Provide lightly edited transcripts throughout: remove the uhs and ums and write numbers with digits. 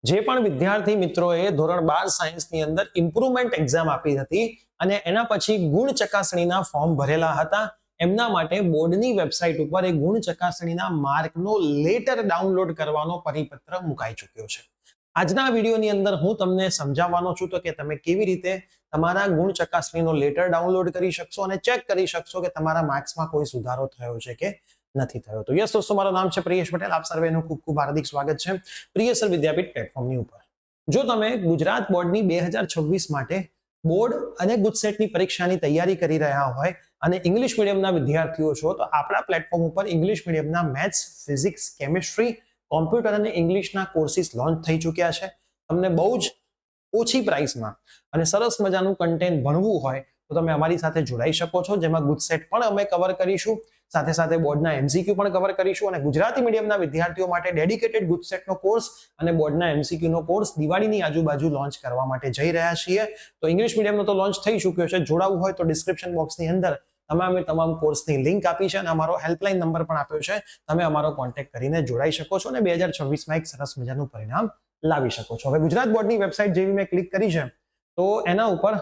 જે પણ વિદ્યાર્થી મિત્રોએ ધોરણ 12 સાયન્સની અંદર ઇમ્પ્રુવમેન્ટ એક્ઝામ આપી હતી અને એના પછી ગુણ ચકાસણીના ફોર્મ ભરેલા હતા, એમના માટે બોર્ડની વેબસાઇટ ઉપર એ ગુણ ચકાસણીના માર્કનો લેટર ડાઉનલોડ કરવાનો પરિપત્ર મુકાઈ ચૂક્યો છે. આજના વિડીયોની અંદર હું તમને સમજાવવાનો છું તો કે તમે કેવી રીતે તમારા ગુણ ચકાસણીનો લેટર ડાઉનલોડ કરી શકશો અને ચેક કરી શકશો કે તમારા માર્ક્સમાં કોઈ સુધારો થયો છે કે નથી થયો. તો યસ દોસ્તો, મારું નામ છે પ્રિયેશ પટેલ. આપ સર્વેનું ખૂબ ખૂબ હાર્દિક સ્વાગત છે પ્રિયસર વિદ્યાપીઠ પ્લેટફોર્મની ઉપર. જો તમે ગુજરાત બોર્ડની 2026 માટે બોર્ડ અને ગુજસેટની પરીક્ષાની તૈયારી કરી રહ્યા હોય અને ઇંગ્લિશ મીડિયમના વિદ્યાર્થીઓ છો તો આપણા પ્લેટફોર્મ ઉપર ઇંગ્લિશ મીડિયમના મેથ્સ, ફિઝિક્સ, કેમિસ્ટ્રી, કોમ્પ્યુટર અને ઇંગ્લિશના કોર્સિસ લોન્ચ થઈ ચૂક્યા છે. તમને બહુ જ ઓછી પ્રાઇસમાં અને સરસ મજાનું કન્ટેન્ટ ભણવું હોય તો તમે અમારી સાથે જોડાઈ શકો છો, જેમાં ગુજસેટ પણ અમે કવર કરીશું, સાથે સાથે બોર્ડના એમસીક્યુ પણ કવર કરીશું અને ગુજરાતી મીડિયમના વિદ્યાર્થીઓ માટે ડેડિકેટેડ ગુજસેટનો કોર્સ અને બોર્ડના એમસીક્યુનો કોર્સ દિવાળીની આજુબાજુ લોન્ચ કરવા માટે જઈ રહ્યા છીએ. તો ઇંગ્લિશ મીડિયમનો તો લોન્ચ થઈ ચૂક્યો છે. જોડાવું હોય તો ડિસ્ક્રિપ્શન બોક્સની અંદર તમામ કોર્સની લિંક આપી છે અને અમારો હેલ્પલાઇન નંબર પણ આપ્યો છે. તમે અમારો કોન્ટેક્ટ કરીને જોડાઈ શકો છો અને 2026માં એક સરસ મજાનું પરિણામ લાવી શકો છો. હવે ગુજરાત બોર્ડની વેબસાઇટ જેવી મેં ક્લિક કરી છે તો એના ઉપર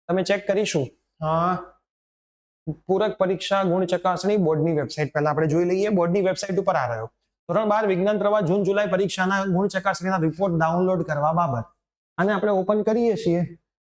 તમે ચેક કરીશું પૂરક પરીક્ષા ગુણ ચકાસણી બોર્ડની વેબસાઇટ પહેલા આપણે જોઈ લઈએ. બોર્ડની વેબસાઇટ ઉપર આ રહ્યો ધોરણ 12 વિજ્ઞાન પ્રવાહ જૂન જુલાઈ પરીક્ષાના ગુણ ચકાસણીના રિપોર્ટ ડાઉનલોડ કરવા બાબત. અને આપણે ઓપન કરીએ છીએ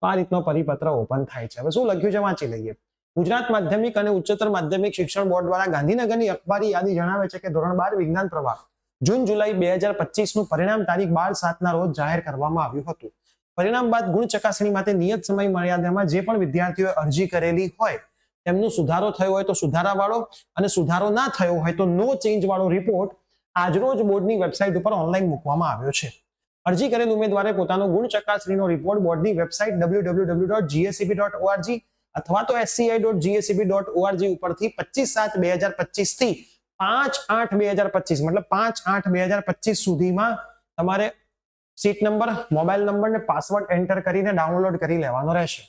તો આ રીતનો પરિપત્ર ઓપન થાય છે. હવે શું લખ્યું છે વાંચી લઈએ. ગુજરાત માધ્યમિક અને ઉચ્ચતર માધ્યમિક શિક્ષણ બોર્ડ દ્વારા ગાંધીનગરની અખબારી યાદી જણાવે છે કે ધોરણ 12 વિજ્ઞાન પ્રવાહ જૂન જુલાઈ 2025 નું પરિણામ તારીખ 12/7 ના રોજ જાહેર કરવામાં આવ્યું હતું. પરિણામ બાદ ગુણ ચકાસણી માટે નિયત સમય મર્યાદામાં જે પણ વિદ્યાર્થીઓએ અરજી કરેલી હોય તેમનો સુધારો થયો હોય તો સુધારાવાળો અને સુધારો ના થયો હોય તો નો ચેન્જ વાળો રિપોર્ટ આજરોજ બોર્ડની વેબસાઇટ ઉપર ઓનલાઈન મૂકવામાં આવ્યો છે. અરજી કરેલ ઉમેદવારે પોતાનો ગુણ ચકાસણીનો રિપોર્ટ બોર્ડની વેબસાઇટ www.gscb.org અથવા તો sci.gscb.org ઉપરથી 25/7/2025 થી 5/8/2025 મતલબ 5/8/2025 સુધીમાં તમારે સીટ નંબર, મોબાઈલ નંબર ને પાસવર્ડ એન્ટર કરીને ડાઉનલોડ કરી લેવાનો રહેશે.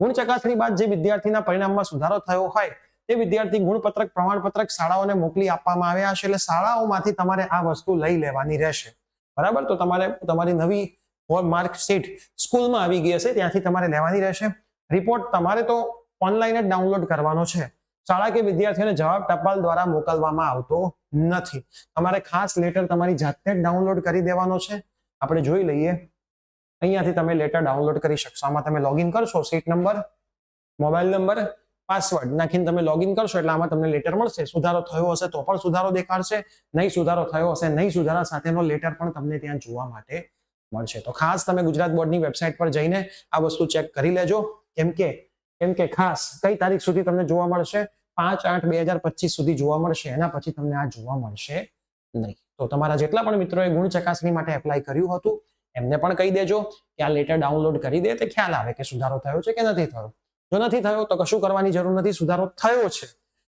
ગુણ ચકાસણી બાદ જે વિદ્યાર્થીના પરિણામમાં સુધારો થયો હોય તે વિદ્યાર્થી ગુણપત્રક, પ્રમાણપત્રક શાળાઓને મોકલી આપવામાં આવ્યા છે. એટલે શાળાઓમાંથી તમારે આ વસ્તુ લઈ લેવાની રહેશે. બરાબર, તો તમારે તમારી નવી માર્કશીટ સ્કૂલમાં આવી ગઈ હશે ત્યાંથી તમારે લેવાની રહેશે. રિપોર્ટ તમારે તો ઓનલાઈન જ ડાઉનલોડ કરવાનો છે. શાળા કે વિદ્યાર્થીઓને જવાબ ટપાલ દ્વારા મોકલવામાં આવતો નથી. તમારે ખાસ લેટર તમારી જાતે જ ડાઉનલોડ કરી દેવાનો છે. આપણે જોઈ લઈએ. અહીંયાથી તમે લેટર ડાઉનલોડ કરી શકશો. આમાં તમે લોગિન કરશો, seat number, mobile number, password નાખીને તમે લોગિન કરશો એટલે આમાં તમને લેટર મળશે. સુધારો થયો હશે તો પણ સુધારો દેખાડશે, નહીં સુધારો થયો હશે નહીં સુધારા સાથેનો લેટર પણ તમને ત્યાં જોવા માટે મળશે. તો ખાસ તમે ગુજરાત બોર્ડની વેબસાઇટ પર જઈને આ વસ્તુ ચેક કરી લેજો. કેમ કે ખાસ કઈ તારીખ સુધી તમને જોવા મળશે? 5/8/2025 સુધી જોવા મળશે. એના પછી તમને આ જોવા મળશે નહીં. તો તમારા જેટલા પણ મિત્રોએ ગુણ ચકાસણી માટે એપ્લાય કર્યું હતું એમને પણ કહી દેજો કે આ લેટર ડાઉનલોડ કરી દે, તે ખ્યાલ આવે કે સુધારો થયો છે કે નથી થયો. જો નથી થયો તો કશું કરવાની જરૂર નથી. સુધારો થયો છે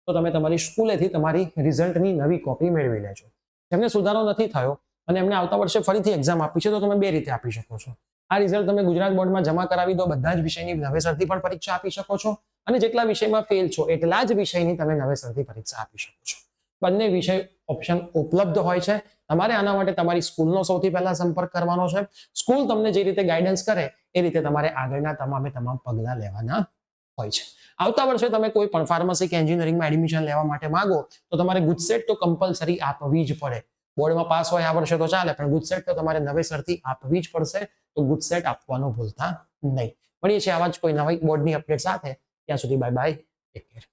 તો તમે તમારી સ્કૂલેથી તમારી રિઝલ્ટની નવી કોપી મેળવી લેજો. જેમને સુધારો નથી થયો અને એમને આવતા વર્ષે ફરીથી એક્ઝામ આપી છે તો તમે બે રીતે આપી શકો છો. આ રિઝલ્ટ તમે ગુજરાત બોર્ડમાં જમા કરાવી દો, બધા જ વિષયની નવેસરથી પણ પરીક્ષા આપી શકો છો અને જેટલા વિષયમાં ફેલ છો એટલા જ વિષયની તમે નવેસરથી પરીક્ષા આપી શકો છો. બંને વિષય ઓપ્શન ઉપલબ્ધ હોય છે. તમારે આના માટે તમારી સ્કૂલનો સૌથી પહેલા સંપર્ક કરવાનો છે. સ્કૂલ તમને જે રીતે ગાઈડન્સ કરે એ રીતે તમારે આગળના તમામ પગલા લેવાના હોય છે. આવતા વર્ષે તમે કોઈ પણ ફાર્મસી કે એન્જિનિયરિંગમાં એડમિશન લેવા માટે માંગો તો તમારે ગુજસેટ તો કમ્પલસરી આપવી જ પડે. બોર્ડમાં પાસ હોય આ વર્ષે તો ચાલે, પણ ગુજસેટ તો તમારે નવેસરથી આપવી જ પડશે. તો ગુજસેટ આપવાનું ભૂલતા નહીં. મળીએ છીએ આવા જ કોઈ નવી બોર્ડની અપડેટ સાથે. ત્યાં સુધી બાય બાય, ટેક કેર.